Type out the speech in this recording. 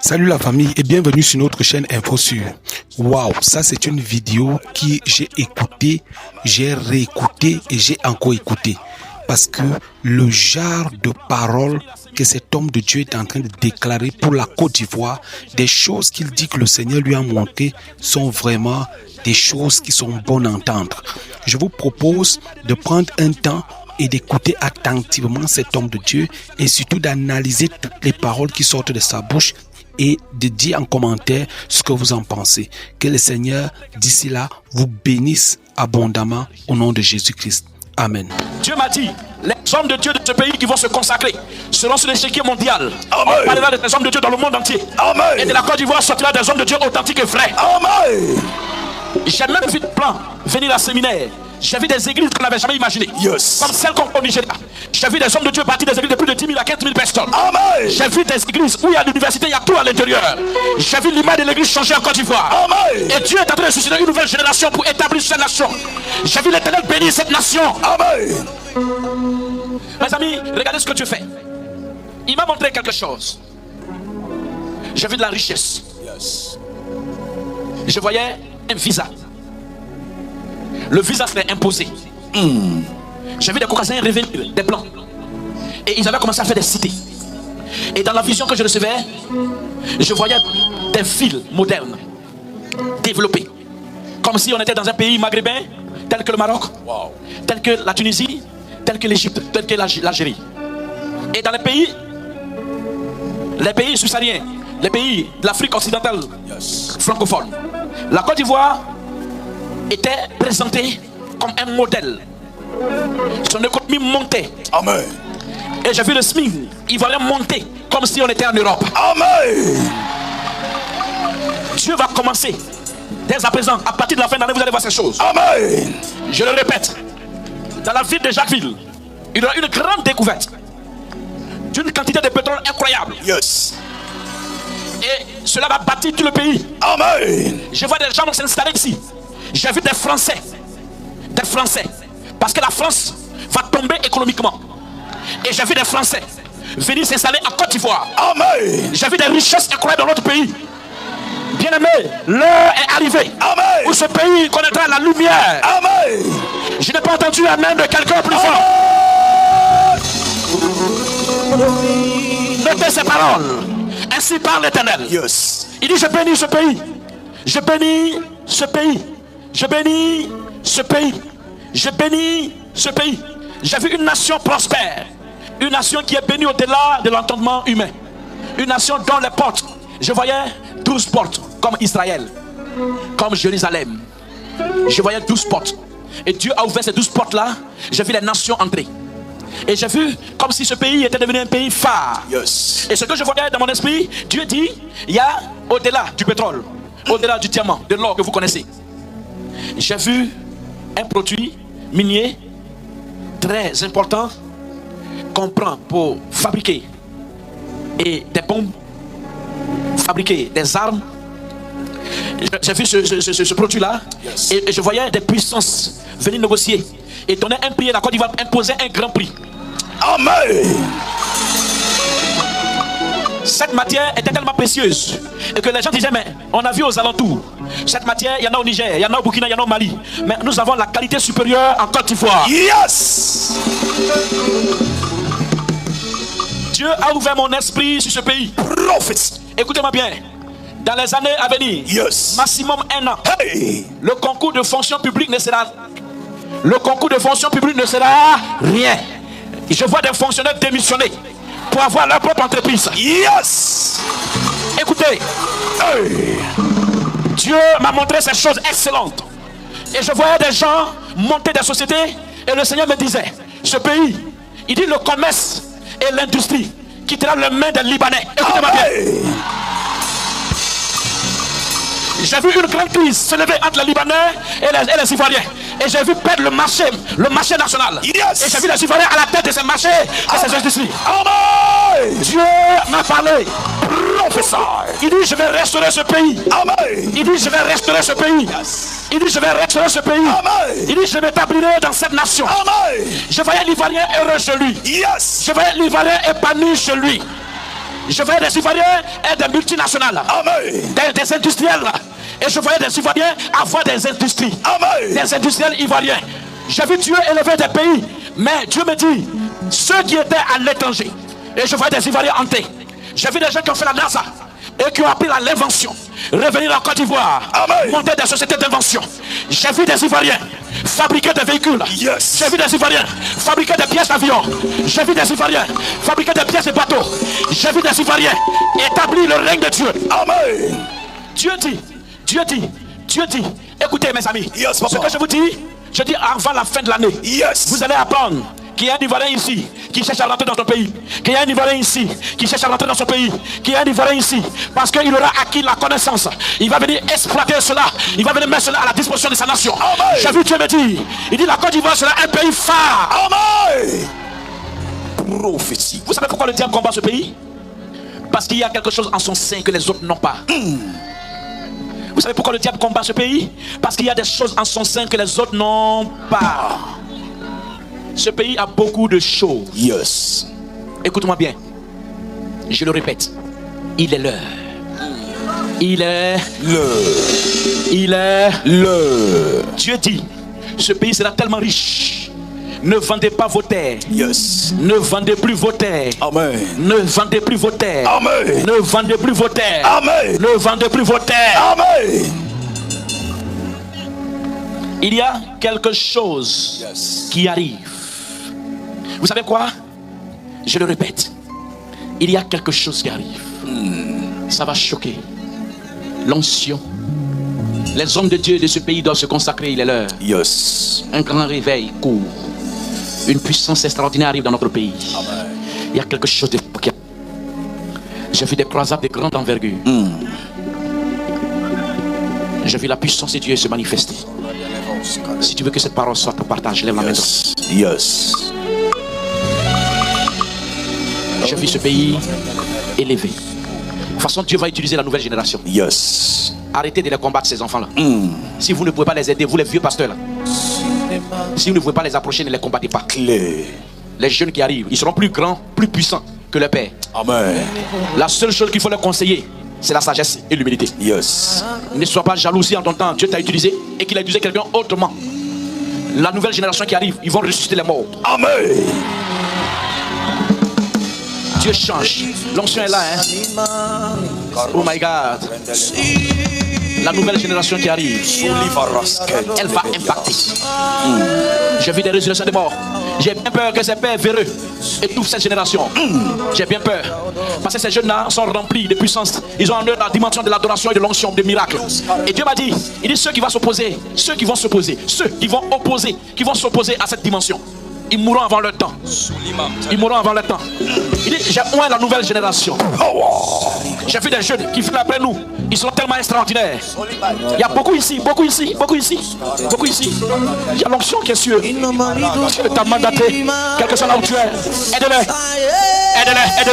Salut la famille et bienvenue sur notre chaîne InfoSur. Waouh, ça c'est une vidéo que j'ai écoutée, j'ai réécouté et j'ai encore écouté. Parce que le genre de paroles que cet homme de Dieu est en train de déclarer pour la Côte d'Ivoire, des choses qu'il dit que le Seigneur lui a montrées sont vraiment des choses qui sont bonnes à entendre. Je vous propose de prendre un temps et d'écouter attentivement cet homme de Dieu et surtout d'analyser toutes les paroles qui sortent de sa bouche et de dire en commentaire ce que vous en pensez. Que le Seigneur, d'ici là, vous bénisse abondamment au nom de Jésus-Christ. Amen. Dieu m'a dit, les hommes de Dieu de ce pays qui vont se consacrer seront sur l'échiquier mondial. On parlera des hommes de Dieu dans le monde entier. Amen. Et de la Côte d'Ivoire sortira des hommes de Dieu authentiques et vrais. Amen. J'ai même vu de plans venir à séminaire. J'ai vu des églises qu'on n'avait jamais imaginées. Yes. Comme celles qu'on a au Nigeria. J'ai vu des hommes de Dieu partir des églises de plus de 10 000 à 15 000 personnes. Amen. J'ai vu des églises où il y a l'université, il y a tout à l'intérieur. J'ai vu l'image de l'église changer en Côte d'Ivoire. Amen. Et Dieu est en train de susciter une nouvelle génération pour établir cette nation. J'ai vu l'Éternel bénir cette nation. Amen. Mes amis, regardez ce que Dieu fait. Il m'a montré quelque chose. J'ai vu de la richesse. Yes. Je voyais un visa. Le visa serait imposé. J'ai vu des Caucasiens revenir, des Blancs. Et ils avaient commencé à faire des cités. Et dans la vision que je recevais, je voyais des villes modernes, développées. Comme si on était dans un pays maghrébin, tel que le Maroc, tel que la Tunisie, tel que l'Égypte, tel que l'Algérie. Et dans les pays subsahariens, les pays de l'Afrique occidentale, francophone, la Côte d'Ivoire était présenté comme un modèle. Son économie montait. Amen. Et j'ai vu le SMIC ivoirien monter comme si on était en Europe. Amen. Dieu va commencer dès à présent, à partir de la fin de l'année, vous allez voir ces choses. Amen. Je le répète, dans la ville de Jacquesville, il y aura une grande découverte d'une quantité de pétrole incroyable. Yes. Et cela va bâtir tout le pays. Amen. Je vois des gens s'installer ici. J'ai vu des Français, parce que la France va tomber économiquement. Et j'ai vu des Français venir s'installer en Côte d'Ivoire. Amen. J'ai vu des richesses incroyables dans notre pays. Bien aimé, l'heure est arrivée. Amen. Où ce pays connaîtra la lumière. Amen. Je n'ai pas entendu la main de quelqu'un plus fort. Notez ces paroles. Ainsi parle l'Éternel. Yes. Il dit: je bénis ce pays. Je bénis ce pays. Je bénis ce pays. Je bénis ce pays. J'ai vu une nation prospère. Une nation qui est bénie au-delà de l'entendement humain. Une nation dont les portes, je voyais 12 portes, comme Israël, comme Jérusalem. Je voyais 12 portes. Et Dieu a ouvert ces 12 portes-là. J'ai vu les nations entrer. Et j'ai vu comme si ce pays était devenu un pays phare. Yes. Et ce que je voyais dans mon esprit, Dieu dit, il y a au-delà du pétrole, au-delà du diamant, de l'or que vous connaissez. J'ai vu un produit minier très important qu'on prend pour fabriquer et des bombes, fabriquer des armes. J'ai vu ce produit-là. Yes. Et je voyais des puissances venir négocier et donner un prix à la Côte d'Ivoire, imposer un grand prix. Amen. Cette matière était tellement précieuse et que les gens disaient: mais on a vu aux alentours cette matière, il y en a au Niger, il y en a au Burkina, il y en a au Mali, mais nous avons la qualité supérieure en Côte d'Ivoire. Yes. Dieu a ouvert mon esprit sur ce pays. Prophète. Écoutez-moi bien. Dans les années à venir, yes, maximum 1 an, hey, le concours de fonction publique ne sera rien. Je vois des fonctionnaires démissionner pour avoir leur propre entreprise. Yes. Écoutez, hey, Dieu m'a montré ces choses excellentes. Et je voyais des gens monter des sociétés. Et le Seigneur me disait: ce pays, il dit, le commerce et l'industrie quittera les mains des Libanais. Écoutez-moi bien. J'ai vu une grande crise se lever entre les Libanais et les Ivoiriens. Et j'ai vu perdre le marché national. Yes. Et j'ai vu les Ivoiriens à la tête de ces marchés, de ces industries. Amen. Dieu m'a parlé. Professeur. Il dit: je vais restaurer ce pays. Amen. Il dit: je vais restaurer ce pays. Yes. Il dit: je vais restaurer ce pays. Amen. Il dit: je m'établirai dans cette nation. Amen. Je voyais l'Ivoirien heureux chez lui. Yes. Je voyais l'Ivoirien épanoui chez lui. Je voyais des Ivoiriens et des multinationales. Des industriels. Et je voyais des Ivoiriens avoir des industries. Des industriels ivoiriens. J'ai vu Dieu élever des pays. Mais Dieu me dit, ceux qui étaient à l'étranger, et je voyais des Ivoiriens hantés. J'ai vu des gens qui ont fait la NASA et qui ont appris à l'invention. Revenir en Côte d'Ivoire, monter des sociétés d'invention. J'ai vu des Ivoiriens fabriquer des véhicules. J'ai vu des Ivoiriens fabriquer des pièces d'avion. J'ai vu des Ivoiriens fabriquer des pièces de bateaux. J'ai vu des Ivoiriens établir le règne de Dieu. Dieu dit, écoutez mes amis, ce que je vous dis, je dis avant la fin de l'année, vous allez apprendre qu'il y a un Ivoirien ici qui cherche à rentrer dans ton pays, qu'il y a un Ivoirien ici qui cherche à rentrer dans son pays, qu'il y a un Ivoirien ici parce qu'il aura acquis la connaissance, il va venir exploiter cela, il va venir mettre cela à la disposition de sa nation. J'ai vu Dieu me dire, il dit la Côte d'Ivoire sera un pays phare. Prophétie. Vous savez pourquoi le diable combat ce pays? Parce qu'il y a quelque chose en son sein que les autres n'ont pas. Vous savez pourquoi le diable combat ce pays? Parce qu'il y a des choses en son sein que les autres n'ont pas. Ce pays a beaucoup de choses. Écoute-moi bien. Je le répète. Il est l'heure. Il est l'heure. Dieu dit, ce pays sera tellement riche. Ne vendez pas vos terres. Ne vendez plus vos terres. Ne vendez plus vos terres. Ne vendez plus vos terres. Ne vendez plus vos terres. Il y a quelque chose qui arrive. Vous savez quoi? Je le répète. Il y a quelque chose qui arrive. Ça va choquer. L'onction. Les hommes de Dieu de ce pays doivent se consacrer, il est l'heure. Un grand réveil court. Une puissance extraordinaire arrive dans notre pays. Il y a quelque chose de qui... J'ai vu des croisades de grande envergure. J'ai vu la puissance de Dieu se manifester. Si tu veux que cette parole soit pour partage, lève la main. J'ai vu ce pays élevé. De toute façon, Dieu va utiliser la nouvelle génération. Arrêtez de les combattre, ces enfants-là. Si vous ne pouvez pas les aider, vous les vieux pasteurs là, si vous ne pouvez pas les approcher, ne les combattez pas. Les jeunes qui arrivent, ils seront plus grands, plus puissants que leur père. La seule chose qu'il faut leur conseiller, c'est la sagesse et l'humilité. Ne sois pas jaloux si en ton temps Dieu t'a utilisé et qu'il a utilisé quelqu'un autrement. La nouvelle génération qui arrive, ils vont ressusciter les morts. Dieu change. L'onction est là, hein? Oh my God. La nouvelle génération qui arrive, elle va impacter. J'ai vu des résurrections des morts. J'ai bien peur que ces pères véreux étouffent cette génération. J'ai bien peur. Parce que ces jeunes-là sont remplis de puissance. Ils ont en eux la dimension de l'adoration et de l'onction, des miracles. Et Dieu m'a dit, il dit ceux qui vont s'opposer, ceux qui vont s'opposer, ceux qui vont opposer, qui vont s'opposer à cette dimension, ils mourront avant leur temps. Ils mourront avant leur temps. Il dit, j'ai oint la nouvelle génération. J'ai vu des jeunes qui viennent après nous. Ils sont tellement extraordinaires. Il y a beaucoup ici, beaucoup ici, beaucoup ici, beaucoup ici. Il y a l'onction qui est sûre. Dieu t'a mandaté, quel que soit là où tu es. Aide-les. Aide-les. Aide-les.